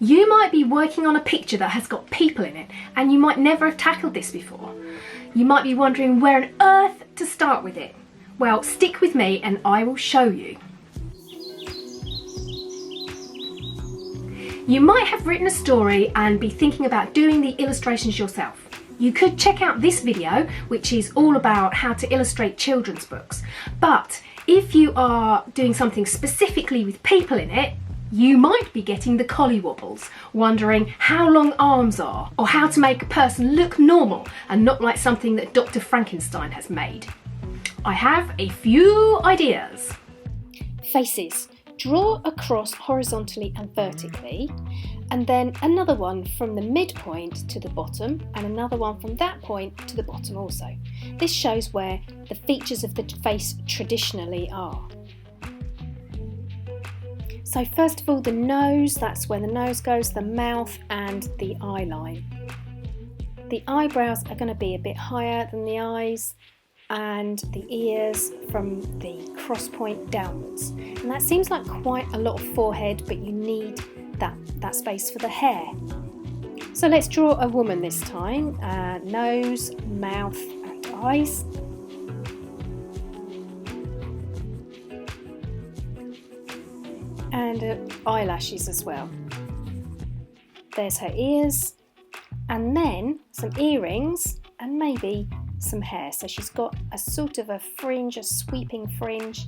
You might be working on a picture that has got people in it, and you might never have tackled this before. You might be wondering where on earth to start with it. Well, stick with me and I will show you. You might have written a story and be thinking about doing the illustrations yourself. You could check out this video, which is all about how to illustrate children's books. But if you are doing something specifically with people in it, you might be getting the collywobbles, wondering how long arms are, or how to make a person look normal and not like something that Dr. Frankenstein has made. I have a few ideas. Faces. Draw across horizontally and vertically, and then another one from the midpoint to the bottom, and another one from that point to the bottom also. This shows where the features of the face traditionally are. So first of all, the nose, that's where the nose goes, the mouth and the eye line. The eyebrows are going to be a bit higher than the eyes, and the ears from the cross point downwards. And that seems like quite a lot of forehead, but you need that space for the hair. So let's draw a woman this time. Nose, mouth and eyes. And eyelashes as well. There's her ears, and then some earrings and maybe some hair. So she's got a sort of a fringe, a sweeping fringe,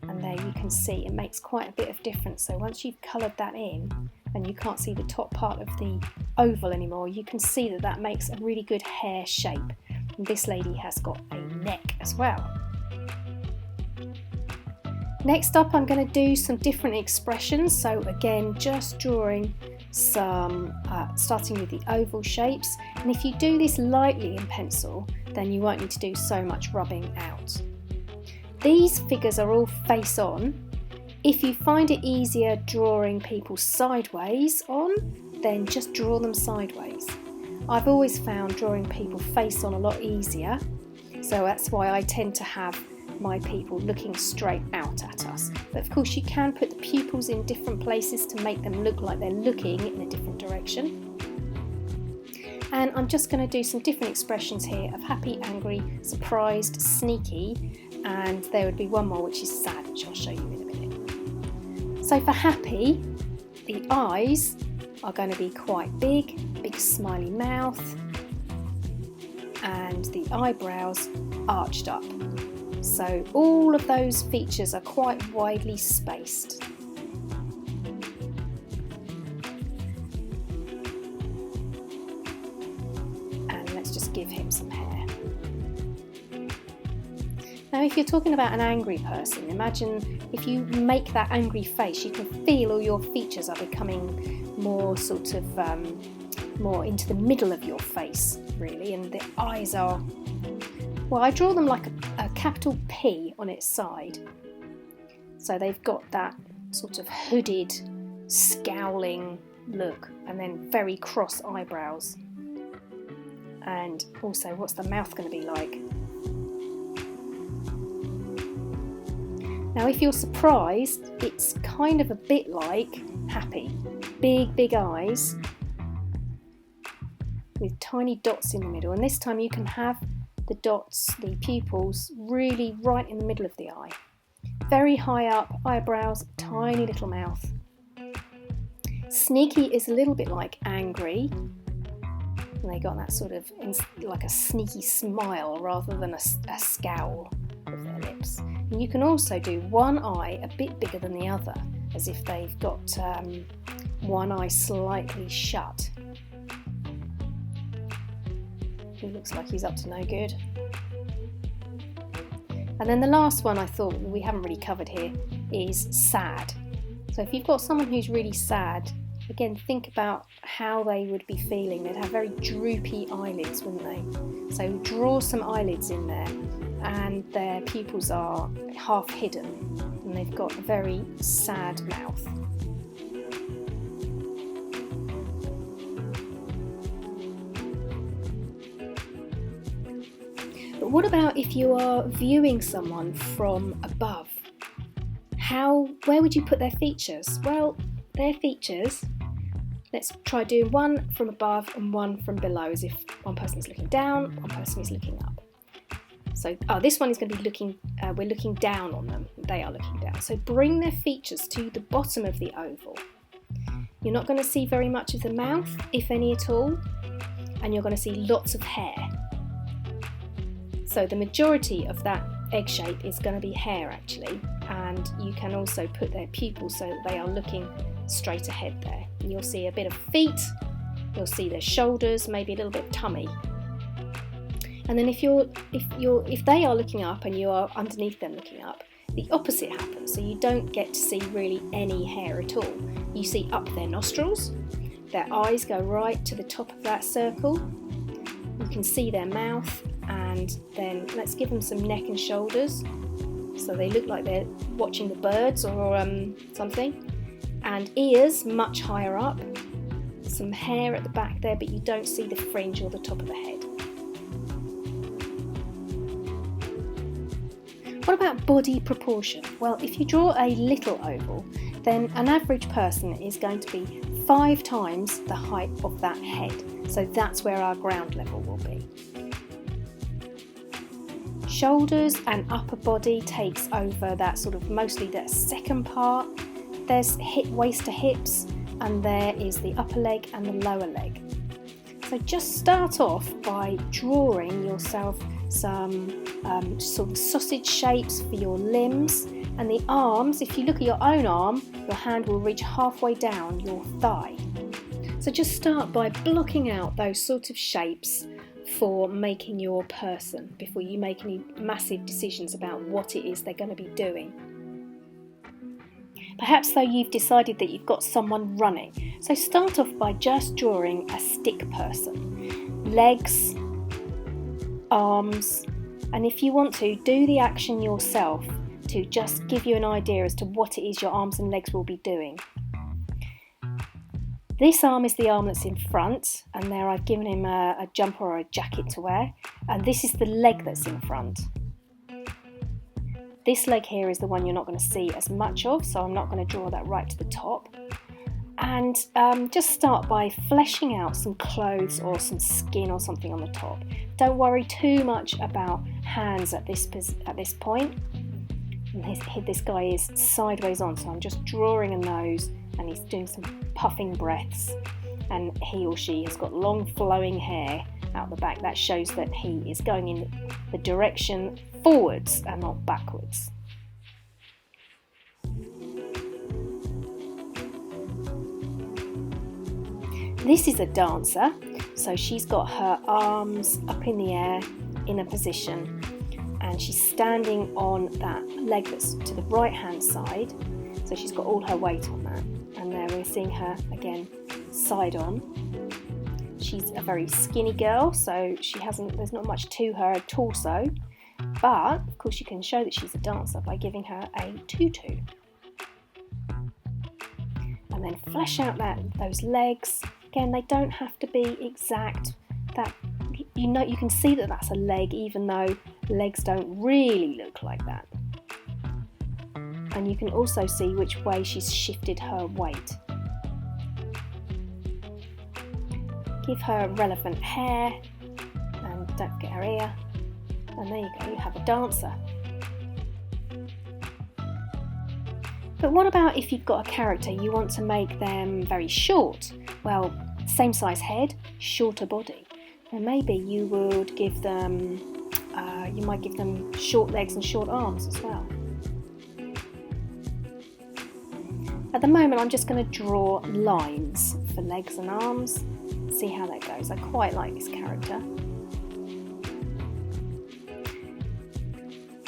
and there you can see it makes quite a bit of difference. So once you've coloured that in and you can't see the top part of the oval anymore, you can see that that makes a really good hair shape. And this lady has got a neck as well. Next up, I'm going to do some different expressions. So again, just drawing some, starting with the oval shapes. And if you do this lightly in pencil, then you won't need to do so much rubbing out. These figures are all face on. If you find it easier drawing people sideways on, then just draw them sideways. I've always found drawing people face on a lot easier, so that's why I tend to have my people looking straight out at us. But of course you can put the pupils in different places to make them look like they're looking in a different direction. And I'm just going to do some different expressions here of happy, angry, surprised, sneaky, and there would be one more which is sad, which I'll show you in a minute. So for happy, the eyes are going to be quite big smiley mouth, and the eyebrows arched up. So all of those features are quite widely spaced. And let's just give him some hair. Now if you're talking about an angry person, imagine if you make that angry face, you can feel all your features are becoming more sort of, more into the middle of your face really, and the eyes are, well, I draw them like a capital P on its side. So they've got that sort of hooded, scowling look, and then very cross eyebrows. And also, what's the mouth going to be like? Now, if you're surprised, it's kind of a bit like happy. Big eyes with tiny dots in the middle. And this time you can have the dots, the pupils, really right in the middle of the eye. Very high up, eyebrows, tiny little mouth. Sneaky is a little bit like angry. And they got that sort of, like a sneaky smile rather than a scowl with their lips. And you can also do one eye a bit bigger than the other, as if they've got one eye slightly shut. He looks like he's up to no good. And then the last one I thought we haven't really covered here is sad. So if you've got someone who's really sad, again, think about how they would be feeling. They'd have very droopy eyelids, wouldn't they? So draw some eyelids in there, and their pupils are half hidden, and they've got a very sad mouth. But what about if you are viewing someone from above? Where would you put their features? Well, their features Let's try doing one from above and one from below, as if one person is looking down, one person is looking up. So, this one is going to be looking, we're looking down on them, they are looking down. So bring their features to the bottom of the oval. You're not going to see very much of the mouth, if any at all, and you're going to see lots of hair. So the majority of that egg shape is going to be hair actually, and you can also put their pupils so that they are looking straight ahead there. And you'll see a bit of feet, you'll see their shoulders, maybe a little bit of tummy. And then if they are looking up and you are underneath them looking up, the opposite happens. So you don't get to see really any hair at all. You see up their nostrils, their eyes go right to the top of that circle. You can see their mouth, and then let's give them some neck and shoulders so they look like they're watching the birds or something. And ears much higher up, some hair at the back there, but you don't see the fringe or the top of the head. What about body proportion? Well, if you draw a little oval, then an average person is going to be 5 times the height of that head. So that's where our ground level will be. Shoulders and upper body takes over that sort of mostly that second part. There's waist to hips, and there is the upper leg and the lower leg. So just start off by drawing yourself some sort of sausage shapes for your limbs, and the arms. If you look at your own arm, your hand will reach halfway down your thigh. So just start by blocking out those sort of shapes for making your person before you make any massive decisions about what it is they're going to be doing. Perhaps though you've decided that you've got someone running, so start off by just drawing a stick person. Legs, arms, and if you want to, do the action yourself to just give you an idea as to what it is your arms and legs will be doing. This arm is the arm that's in front, and there I've given him a jumper or a jacket to wear, and this is the leg that's in front. This leg here is the one you're not going to see as much of, so I'm not going to draw that right to the top. And just start by fleshing out some clothes or some skin or something on the top. Don't worry too much about hands at this point. And this guy is sideways on, so I'm just drawing a nose, and he's doing some puffing breaths, and he or she has got long flowing hair out the back. That shows that he is going in the direction forwards and not backwards. This is a dancer, so she's got her arms up in the air in a position, and she's standing on that leg that's to the right hand side, so she's got all her weight on that. And there we're seeing her again side on. She's a very skinny girl, so there's not much to her torso, but of course you can show that she's a dancer by giving her a tutu. And then flesh out those legs. Again, they don't have to be exact. That you can see that that's a leg, even though legs don't really look like that. And you can also see which way she's shifted her weight. Give her relevant hair, and don't forget her ear. And there you go, you have a dancer. But what about if you've got a character, you want to make them very short? Well, same size head, shorter body. And maybe you would give them, you might give them short legs and short arms as well. At the moment I'm just going to draw lines for legs and arms, see how that goes. I quite like this character.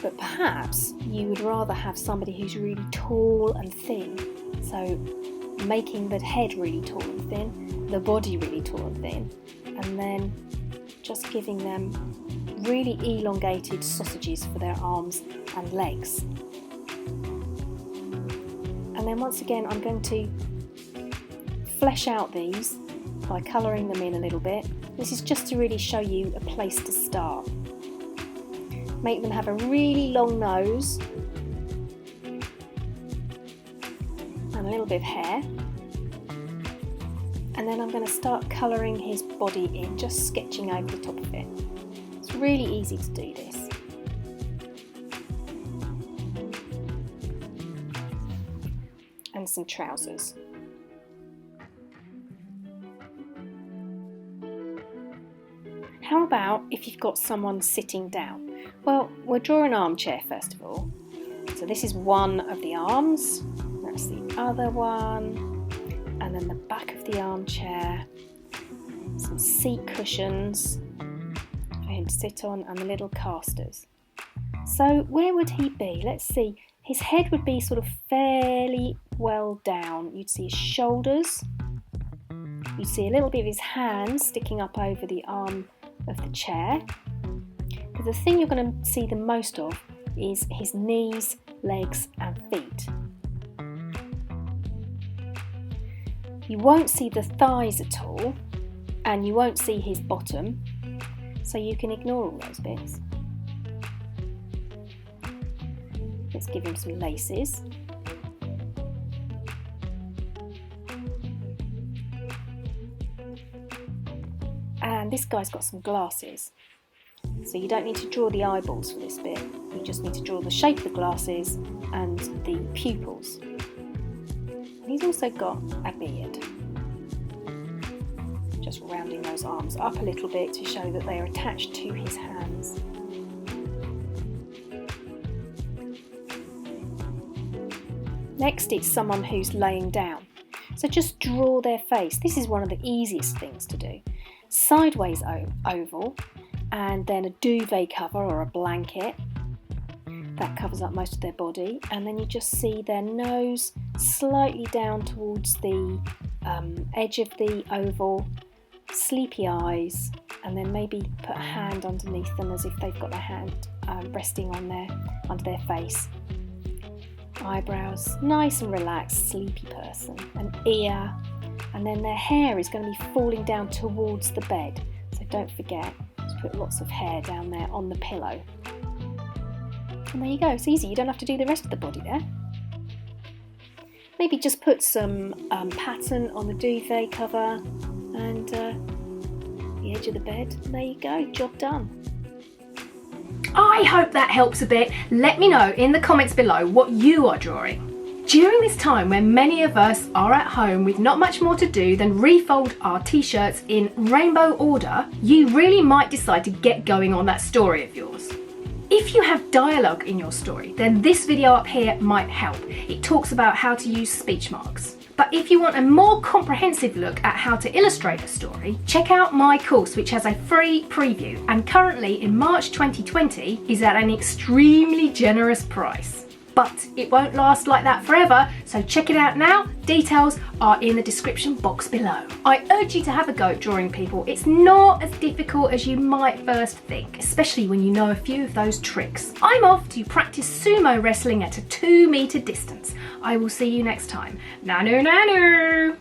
But perhaps you would rather have somebody who's really tall and thin, so making the head really tall and thin, the body really tall and thin, and then just giving them really elongated sausages for their arms and legs. And then once again I'm going to flesh out these by colouring them in a little bit. This is just to really show you a place to start. Make them have a really long nose and a little bit of hair, and then I'm going to start colouring his body in, just sketching over the top of it. It's really easy to do this. And some trousers. How about if you've got someone sitting down? Well, we'll draw an armchair first of all. So this is one of the arms, that's the other one, and then the back of the armchair, some seat cushions for him to sit on, and the little casters. So where would he be? Let's see. His head would be sort of fairly well down. You'd see his shoulders. You'd see a little bit of his hands sticking up over the arm of the chair. But the thing you're going to see the most of is his knees, legs and feet. You won't see the thighs at all, and you won't see his bottom, so you can ignore all those bits. Let's give him some laces. And this guy's got some glasses. So you don't need to draw the eyeballs for this bit. You just need to draw the shape of the glasses and the pupils. And he's also got a beard. Just rounding those arms up a little bit to show that they are attached to his hands. Next, it's someone who's laying down. So just draw their face. This is one of the easiest things to do. Sideways oval, and then a duvet cover or a blanket. That covers up most of their body, and then you just see their nose slightly down towards the edge of the oval, sleepy eyes, and then maybe put a hand underneath them as if they've got their hand resting on under their face. Eyebrows, nice and relaxed, sleepy person. An ear, and then their hair is going to be falling down towards the bed. So don't forget to put lots of hair down there on the pillow. And there you go, it's easy, you don't have to do the rest of the body there. Maybe just put some pattern on the duvet cover and the edge of the bed. And there you go, job done. I hope that helps a bit. Let me know in the comments below what you are drawing. During this time when many of us are at home with not much more to do than refold our t-shirts in rainbow order, you really might decide to get going on that story of yours. If you have dialogue in your story, then this video up here might help. It talks about how to use speech marks. But if you want a more comprehensive look at how to illustrate a story, check out my course, which has a free preview and currently in March 2020 is at an extremely generous price. But it won't last like that forever, so check it out now. Details are in the description box below. I urge you to have a go at drawing people. It's not as difficult as you might first think, especially when you know a few of those tricks. I'm off to practice sumo wrestling at a 2-meter distance. I will see you next time. Nanu nanu!